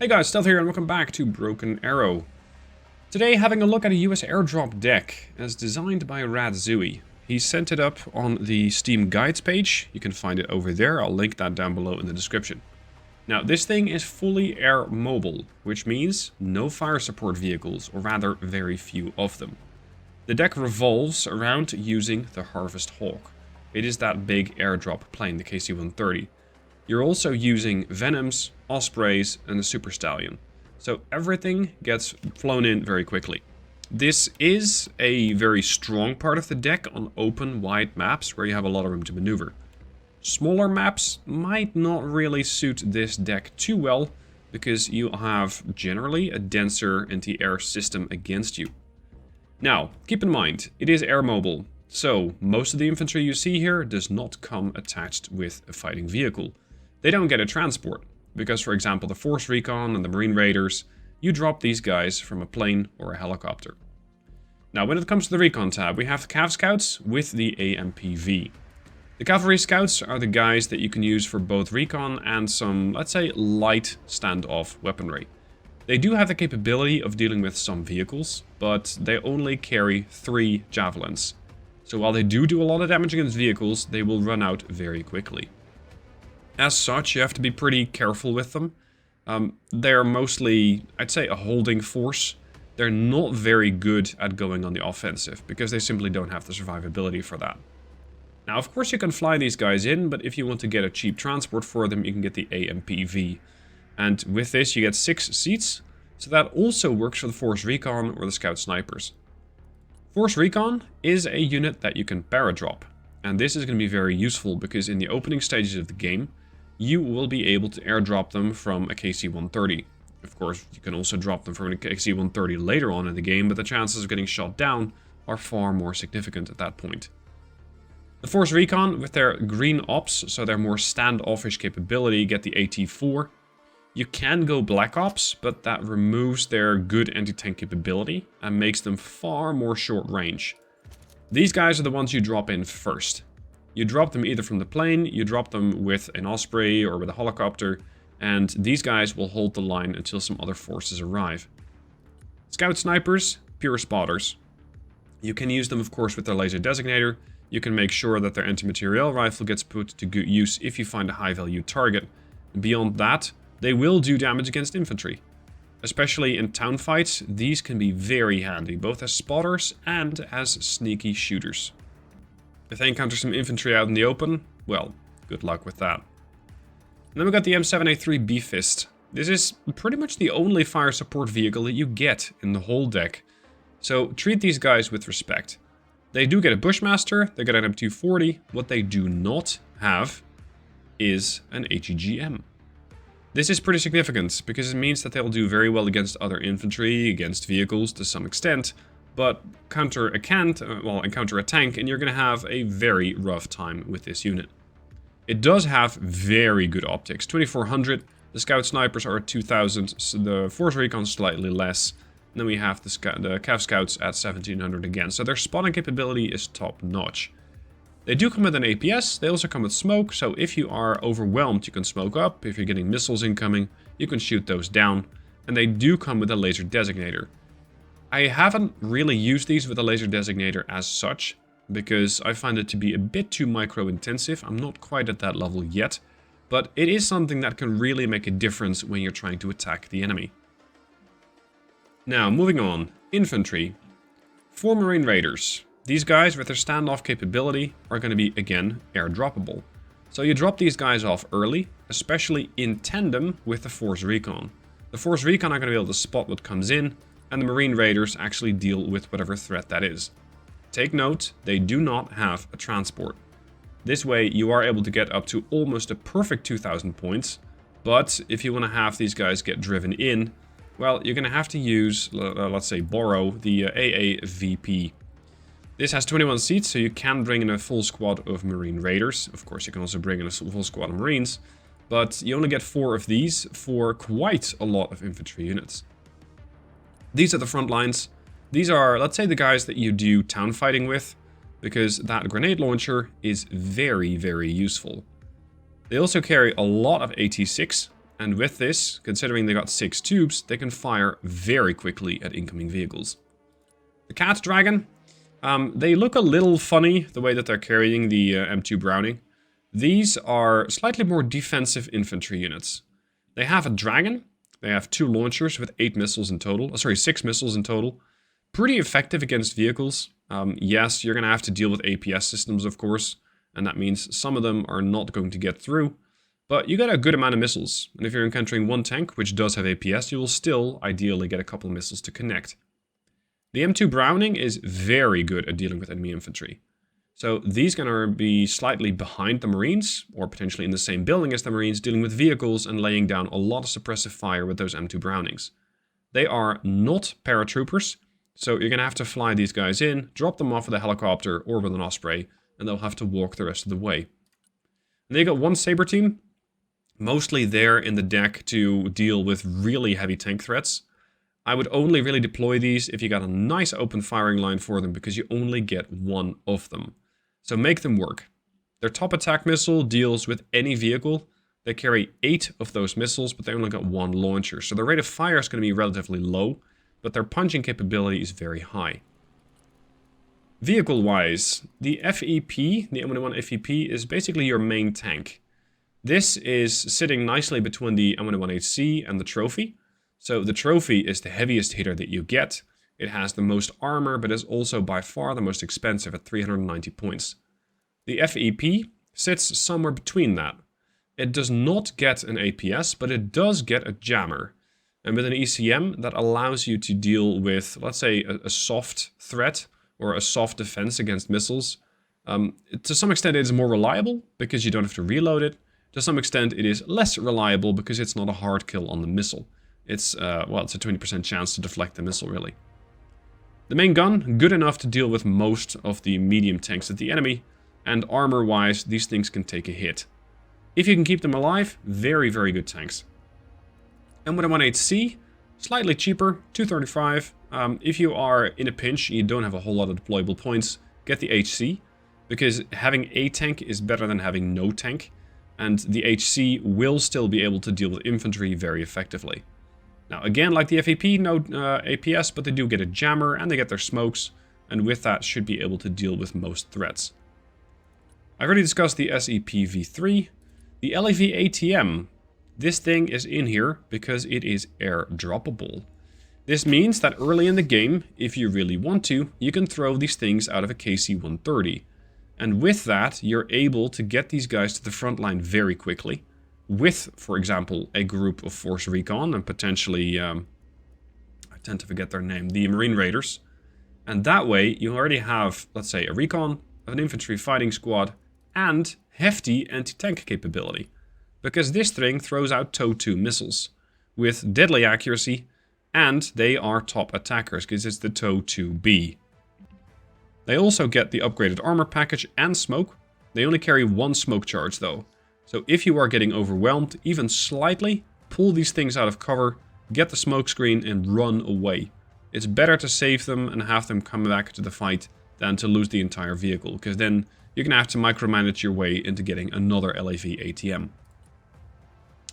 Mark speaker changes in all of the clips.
Speaker 1: Hey guys, Stealth here and welcome back to Broken Arrow. Today having a look at a US Airdrop deck as designed by Radzui. He sent it up on the Steam Guides page. You can find it over there. I'll link that down below in the description. Now this thing is fully air mobile, which means no fire support vehicles, or rather very few of them. The deck revolves around using the Harvest Hawk. It is that big airdrop plane, the KC-130. You're also using Venoms, Ospreys, and the Super Stallion. So everything gets flown in very quickly. This is a very strong part of the deck on open, wide maps where you have a lot of room to maneuver. Smaller maps might not really suit this deck too well, because you have generally a denser anti-air system against you. Now, keep in mind, it is air mobile, so most of the infantry you see here does not come attached with a fighting vehicle. They don't get a transport, because for example the Force Recon and the Marine Raiders, you drop these guys from a plane or a helicopter. Now when it comes to the Recon tab, we have the Cav Scouts with the AMPV. The Cavalry Scouts are the guys that you can use for both Recon and some, let's say, light standoff weaponry. They do have the capability of dealing with some vehicles, but they only carry 3 javelins. So while they do a lot of damage against vehicles, they will run out very quickly. As such, you have to be pretty careful with them. They're mostly, I'd say, a holding force. They're not very good at going on the offensive, because they simply don't have the survivability for that. Now, of course, you can fly these guys in, but if you want to get a cheap transport for them, you can get the AMPV. And with this, you get 6 seats, so that also works for the Force Recon or the Scout Snipers. Force Recon is a unit that you can paradrop. And this is going to be very useful, because in the opening stages of the game, you will be able to airdrop them from a KC-130. Of course, you can also drop them from a KC-130 later on in the game, but the chances of getting shot down are far more significant at that point. The Force Recon, with their green ops, so their more standoffish capability, get the AT-4. You can go Black Ops, but that removes their good anti-tank capability and makes them far more short range. These guys are the ones you drop in first. You drop them either from the plane, you drop them with an Osprey or with a helicopter, and these guys will hold the line until some other forces arrive. Scout Snipers, pure spotters. You can use them, of course, with their laser designator. You can make sure that their anti-materiel rifle gets put to good use if you find a high-value target. Beyond that, they will do damage against infantry. Especially in town fights, these can be very handy, both as spotters and as sneaky shooters. If they encounter some infantry out in the open, well, good luck with that. And then we got the M7A3 B-Fist. This is pretty much the only fire support vehicle that you get in the whole deck. So treat these guys with respect. They do get a Bushmaster, they get an M240. What they do not have is an HEGM. This is pretty significant, because it means that they'll do very well against other infantry, against vehicles to some extent, but encounter a tank, and you're going to have a very rough time with this unit. It does have very good optics, 2400, the Scout Snipers are at 2000, so the Force Recon slightly less, and then we have the Cav Scouts at 1700 again, so their spotting capability is top notch. They do come with an APS, they also come with smoke, so if you are overwhelmed you can smoke up, if you're getting missiles incoming, you can shoot those down, and they do come with a laser designator. I haven't really used these with a laser designator as such, because I find it to be a bit too micro-intensive. I'm not quite at that level yet, but it is something that can really make a difference when you're trying to attack the enemy. Now, moving on. Infantry. 4 Marine Raiders. These guys, with their standoff capability, are going to be, again, airdroppable. So you drop these guys off early, especially in tandem with the Force Recon. The Force Recon are going to be able to spot what comes in, and the Marine Raiders actually deal with whatever threat that is. Take note, they do not have a transport. This way you are able to get up to almost a perfect 2000 points, but if you want to have these guys get driven in, well, you're going to have to use, let's say, borrow the AAVP. This has 21 seats, so you can bring in a full squad of Marine Raiders. Of course, you can also bring in a full squad of Marines, but you only get 4 of these for quite a lot of infantry units. These are the front lines. These are, let's say, the guys that you do town fighting with, because that grenade launcher is very, very useful. They also carry a lot of AT6, And with this, considering they got 6 tubes, they can fire very quickly at incoming vehicles. The Cat Dragon, they look a little funny, the way that they're carrying the M2 Browning. These are slightly more defensive infantry units. They have a dragon, they have 2 launchers with 8 missiles in total, 6 missiles in total. Pretty effective against vehicles. Yes, you're going to have to deal with APS systems, of course, and that means some of them are not going to get through. But you get a good amount of missiles, and if you're encountering one tank, which does have APS, you will still ideally get a couple of missiles to connect. The M2 Browning is very good at dealing with enemy infantry. So these are going to be slightly behind the Marines, or potentially in the same building as the Marines, dealing with vehicles and laying down a lot of suppressive fire with those M2 Brownings. They are not paratroopers, so you're going to have to fly these guys in, drop them off with a helicopter or with an Osprey, and they'll have to walk the rest of the way. And they got one Saber team, mostly there in the deck to deal with really heavy tank threats. I would only really deploy these if you got a nice open firing line for them, because you only get one of them. So make them work. Their top attack missile deals with any vehicle. They carry 8 of those missiles, but they only got 1 launcher. So their rate of fire is going to be relatively low, but their punching capability is very high. Vehicle-wise, the FEP, the M101 FEP, is basically your main tank. This is sitting nicely between the M101HC and the Trophy. So the Trophy is the heaviest hitter that you get. It has the most armor, but is also by far the most expensive at 390 points. The FEP sits somewhere between that. It does not get an APS, but it does get a jammer. And with an ECM, that allows you to deal with, let's say, a soft threat or a soft defense against missiles. To some extent, it is more reliable because you don't have to reload it. To some extent, it is less reliable because it's not a hard kill on the missile. It's a 20% chance to deflect the missile, really. The main gun, good enough to deal with most of the medium tanks of the enemy, and armor-wise, these things can take a hit. If you can keep them alive, very, very good tanks. M101HC, slightly cheaper, 235. If you are in a pinch, you don't have a whole lot of deployable points, get the HC, because having a tank is better than having no tank, and the HC will still be able to deal with infantry very effectively. Now, again, like the FEP, no APS, but they do get a jammer, and they get their smokes, and with that should be able to deal with most threats. I've already discussed the SEP-V3. The LAV ATM, this thing is in here because it is airdroppable. This means that early in the game, if you really want to, you can throw these things out of a KC-130. And with that, you're able to get these guys to the front line very quickly. With, for example, a group of Force Recon and potentially, I tend to forget their name, the Marine Raiders. And that way, you already have, let's say, a Recon, an Infantry fighting squad, and hefty anti-tank capability. Because this thing throws out TOW-2 missiles with deadly accuracy, and they are top attackers because it's the TOW-2B. They also get the upgraded armor package and smoke. They only carry 1 smoke charge though. So if you are getting overwhelmed, even slightly, pull these things out of cover, get the smoke screen and run away. It's better to save them and have them come back to the fight than to lose the entire vehicle, because then you're going to have to micromanage your way into getting another LAV ATM.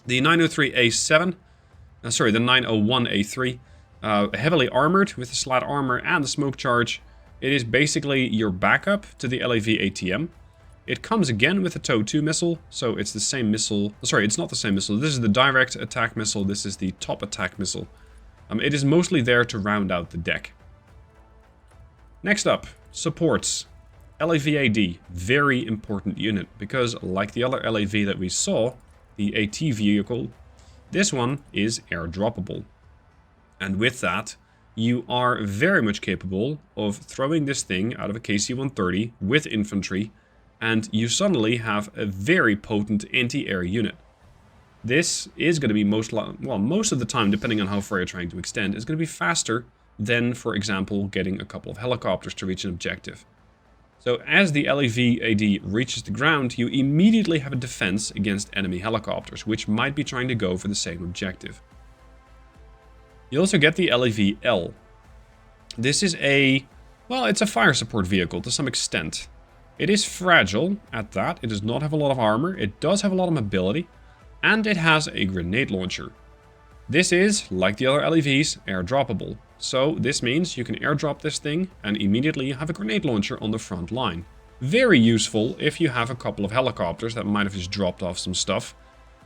Speaker 1: The 903A7, the 901A3, heavily armored with the slat armor and the smoke charge. It is basically your backup to the LAV ATM. It comes again with a TOW-2 missile, so it's the same missile. Sorry, it's not the same missile. This is the direct attack missile. This is the top attack missile. It is mostly there to round out the deck. Next up, supports. LAV-AD, very important unit, because like the other LAV that we saw, the AT vehicle, this one is airdroppable. And with that, you are very much capable of throwing this thing out of a KC-130 with infantry, and you suddenly have a very potent anti-air unit. This is going to be most of the time, depending on how far you're trying to extend, is going to be faster than, for example, getting a couple of helicopters to reach an objective. So as the LAV-AD reaches the ground, you immediately have a defense against enemy helicopters, which might be trying to go for the same objective. You also get the LAV-L. This is it's a fire support vehicle to some extent. It is fragile at that. It does not have a lot of armor. It does have a lot of mobility. And it has a grenade launcher. This is, like the other LEVs, airdroppable. So this means you can airdrop this thing and immediately have a grenade launcher on the front line. Very useful if you have a couple of helicopters that might have just dropped off some stuff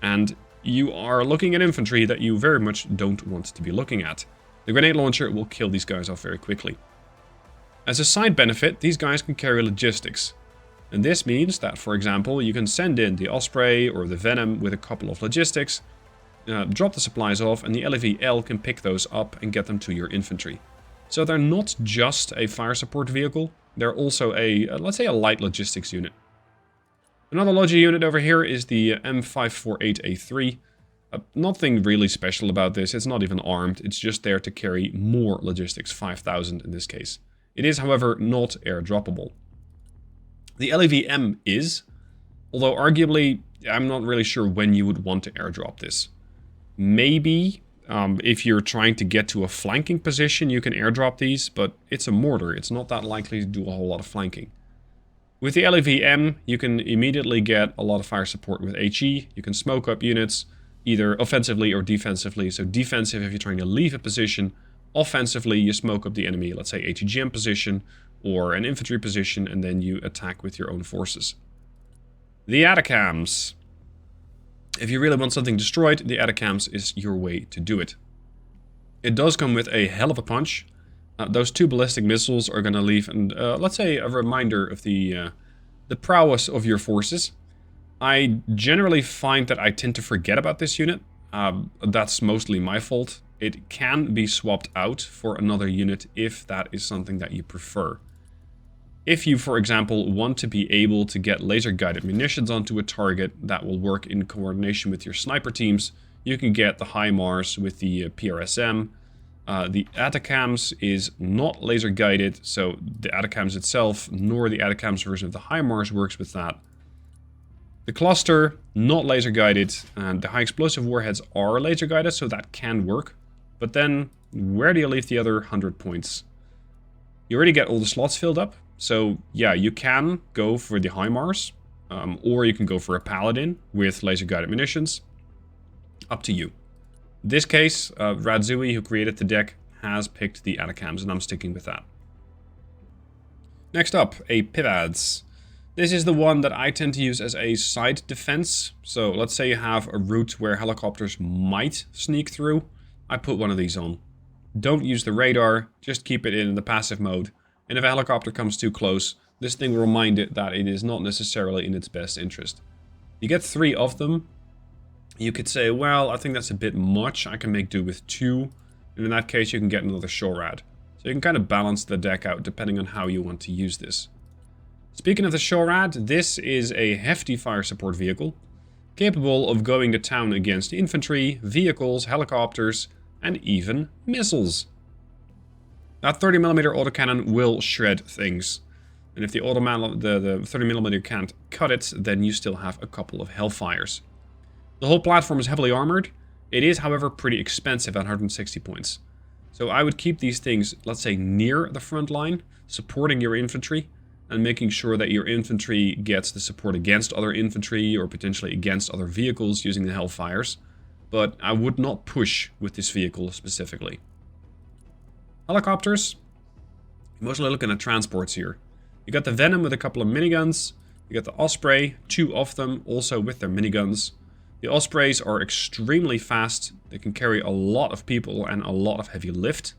Speaker 1: and you are looking at infantry that you very much don't want to be looking at. The grenade launcher will kill these guys off very quickly. As a side benefit, these guys can carry logistics. And this means that, for example, you can send in the Osprey or the Venom with a couple of logistics, drop the supplies off, and the LEV-L can pick those up and get them to your infantry. So they're not just a fire support vehicle, they're also let's say a light logistics unit. Another Logi unit over here is the M548A3. Nothing really special about this, it's not even armed, it's just there to carry more logistics, 5,000 in this case. It is, however, not airdroppable. The LEV-M is, although arguably, I'm not really sure when you would want to airdrop this. Maybe, if you're trying to get to a flanking position, you can airdrop these, but it's a mortar, it's not that likely to do a whole lot of flanking. With the LEV-M, you can immediately get a lot of fire support with HE. You can smoke up units, either offensively or defensively. So defensive if you're trying to leave a position. Offensively, you smoke up the enemy, let's say ATGM position or an infantry position, and then you attack with your own forces. The Atacams. If you really want something destroyed, the Atacams is your way to do it. It does come with a hell of a punch. Those two ballistic missiles are going to leave, let's say, a reminder of the prowess of your forces. I generally find that I tend to forget about this unit. That's mostly my fault. It can be swapped out for another unit if that is something that you prefer. If you, for example, want to be able to get laser-guided munitions onto a target that will work in coordination with your sniper teams, you can get the HIMARS with the PRSM. The Atacams is not laser-guided, so the Atacams itself, nor the Atacams version of the HIMARS works with that. The Cluster, not laser-guided, and the high explosive warheads are laser-guided, so that can work. But then, where do you leave the other 100 points? You already get all the slots filled up, so yeah, you can go for the HIMARS, or you can go for a Paladin with laser-guided munitions. Up to you. In this case, Radzui, who created the deck, has picked the Atacams, and I'm sticking with that. Next up, a Pivads. This is the one that I tend to use as a side defense. So let's say you have a route where helicopters might sneak through. I put one of these on. Don't use the radar, just keep it in the passive mode. And if a helicopter comes too close, this thing will remind it that it is not necessarily in its best interest. You get 3 of them. You could say, well, I think that's a bit much. I can make do with 2. And in that case, you can get another Shorad. So you can kind of balance the deck out depending on how you want to use this. Speaking of the Shorad, this is a hefty fire support vehicle, capable of going to town against infantry, vehicles, helicopters, and even missiles. That 30mm autocannon will shred things. And if the 30mm can't cut it, then you still have a couple of Hellfires. The whole platform is heavily armored. It is, however, pretty expensive at 160 points. So I would keep these things, let's say, near the front line, supporting your infantry, and making sure that your infantry gets the support against other infantry or potentially against other vehicles using the Hellfires. But I would not push with this vehicle specifically. Helicopters. You're mostly looking at transports here. You got the Venom with a couple of miniguns. You got the Osprey, 2 of them, also with their miniguns. The Ospreys are extremely fast. They can carry a lot of people and a lot of heavy lift.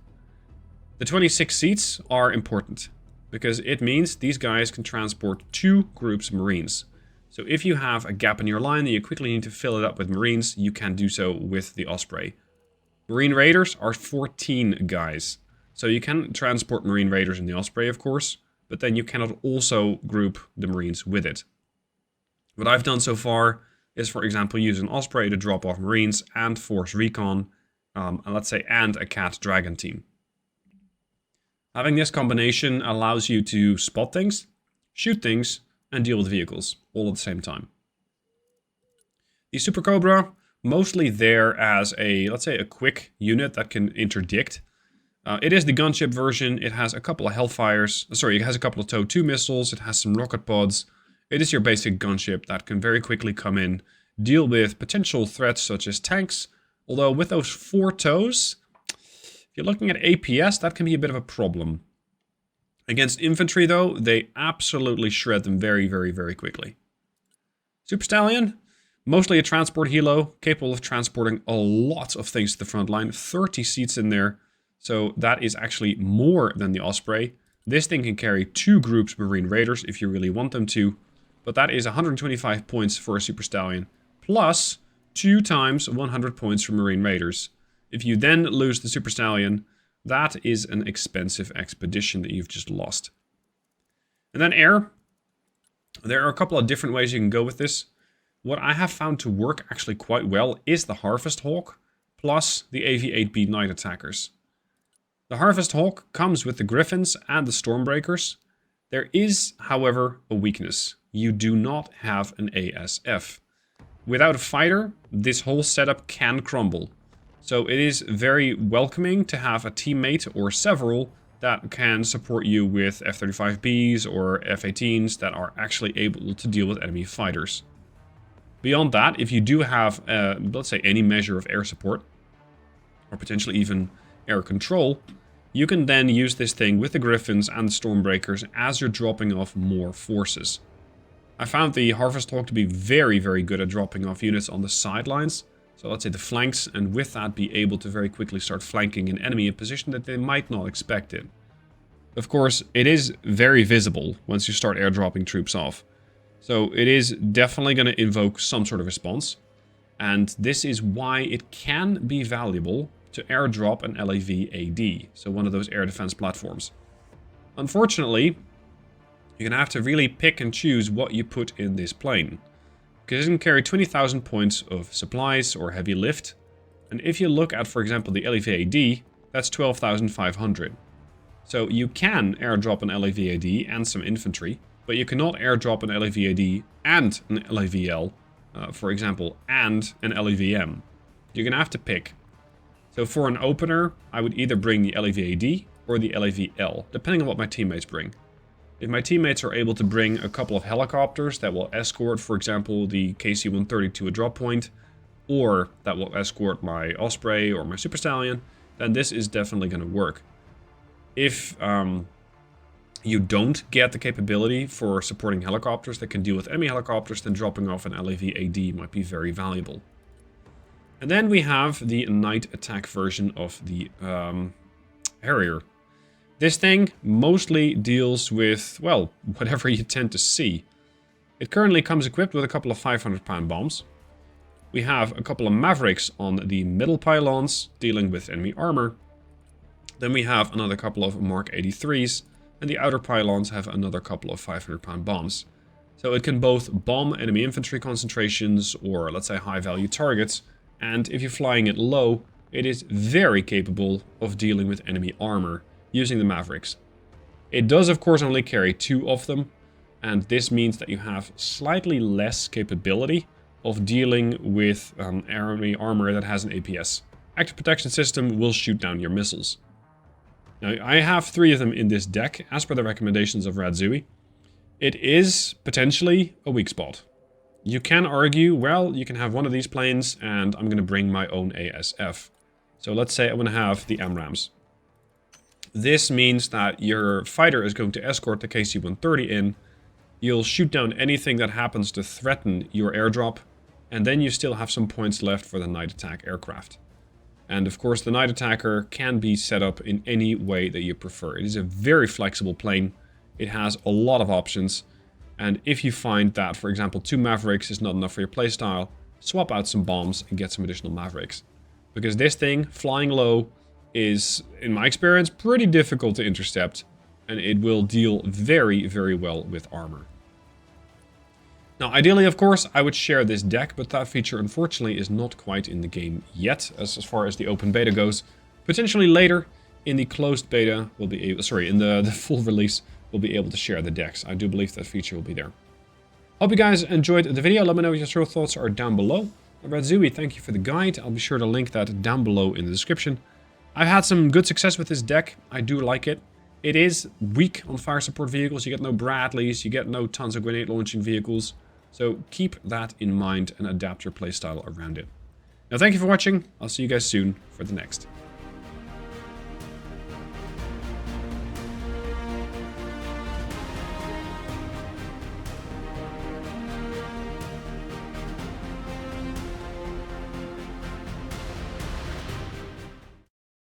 Speaker 1: The 26 seats are important, because it means these guys can transport 2 groups of Marines. So if you have a gap in your line and you quickly need to fill it up with Marines, you can do so with the Osprey. Marine Raiders are 14 guys. So you can transport Marine Raiders in the Osprey, of course, but then you cannot also group the Marines with it. What I've done so far is, for example, use an Osprey to drop off Marines and force recon, and let's say, and a Cat Dragon team. Having this combination allows you to spot things, shoot things, and deal with vehicles, all at the same time. The Super Cobra, mostly there as a, let's say, a quick unit that can interdict. It is the gunship version. It has a couple of Hellfires. Sorry, it has a couple of TOW 2 missiles. It has some rocket pods. It is your basic gunship that can very quickly come in, deal with potential threats such as tanks. Although with those 4 toes, if you're looking at APS, that can be a bit of a problem. Against infantry though, they absolutely shred them very, very, very quickly. Super Stallion, mostly a transport helo, capable of transporting a lot of things to the front line. 30 seats in there, so that is actually more than the Osprey. This thing can carry 2 groups Marine Raiders if you really want them to. But that is 125 points for a Super Stallion, plus 2 times 100 points for Marine Raiders. If you then lose the Super Stallion, that is an expensive expedition that you've just lost. And then air. There are a couple of different ways you can go with this. What I have found to work actually quite well is the Harvest Hawk, plus the AV-8B Night Attackers. The Harvest Hawk comes with the Griffins and the Stormbreakers. There is, however, a weakness. You do not have an ASF. Without a fighter, this whole setup can crumble. So it is very welcoming to have a teammate or several that can support you with F-35Bs or F-18s that are actually able to deal with enemy fighters. Beyond that, if you do have, let's say, any measure of air support, or potentially even air control, you can then use this thing with the Griffins and the Stormbreakers as you're dropping off more forces. I found the Harvest Hawk to be very, very good at dropping off units on the sidelines. So let's say the flanks, and with that be able to very quickly start flanking an enemy in a position that they might not expect it. Of course, it is very visible once you start airdropping troops off. So it is definitely going to invoke some sort of response. And this is why it can be valuable to airdrop an LAV-AD, so one of those air defense platforms. Unfortunately, you're going to have to really pick and choose what you put in this plane, because it can carry 20,000 points of supplies or heavy lift. And if you look at, for example, the LAV-AD, that's 12,500. So you can airdrop an LAV-AD and some infantry, but you cannot airdrop an LAV-AD and an LAVL, for example, and an LAVM. You're going to have to pick. So for an opener, I would either bring the LAV-AD or the LAVL, depending on what my teammates bring. If my teammates are able to bring a couple of helicopters that will escort, for example, the KC-130 to a drop point, or that will escort my Osprey or my Super Stallion, then this is definitely going to work. If you don't get the capability for supporting helicopters that can deal with enemy helicopters, then dropping off an LAV-AD might be very valuable. And then we have the night attack version of the Harrier. This thing mostly deals with, well, whatever you tend to see. It currently comes equipped with a couple of 500-pound bombs. We have a couple of Mavericks on the middle pylons, dealing with enemy armor. Then we have another couple of Mark 83s, and the outer pylons have another couple of 500-pound bombs. So it can both bomb enemy infantry concentrations or, let's say, high-value targets, and if you're flying it low, it is very capable of dealing with enemy armor using the Mavericks. It does, of course, only carry 2 of them, and this means that you have slightly less capability of dealing with enemy armor that has an APS. Active Protection System will shoot down your missiles. Now, I have 3 of them in this deck, as per the recommendations of Radzui. It is potentially a weak spot. You can argue, well, you can have one of these planes, and I'm going to bring my own ASF. So let's say I want to have the AMRAAMs. This means that your fighter is going to escort the KC-130 in. You'll shoot down anything that happens to threaten your airdrop, and then you still have some points left for the night attack aircraft. And of course, the night attacker can be set up in any way that you prefer. It is a very flexible plane. It has a lot of options. And if you find that, for example, 2 Mavericks is not enough for your playstyle, swap out some bombs and get some additional Mavericks. Because this thing, flying low, is, in my experience, pretty difficult to intercept, and it will deal very, very well with armor. Now, ideally, of course, I would share this deck, but that feature, unfortunately, is not quite in the game yet, as far as the open beta goes. Potentially later, in the closed beta, we'll be able, in the full release, we'll be able to share the decks. I do believe that feature will be there. Hope you guys enjoyed the video. Let me know what your thoughts are down below. Radzui, thank you for the guide. I'll be sure to link that down below in the description. I've had some good success with this deck. I do like it. It is weak on fire support vehicles. You get no Bradleys, you get no tons of grenade launching vehicles. So keep that in mind and adapt your playstyle around it. Now thank you for watching. I'll see you guys soon for the next.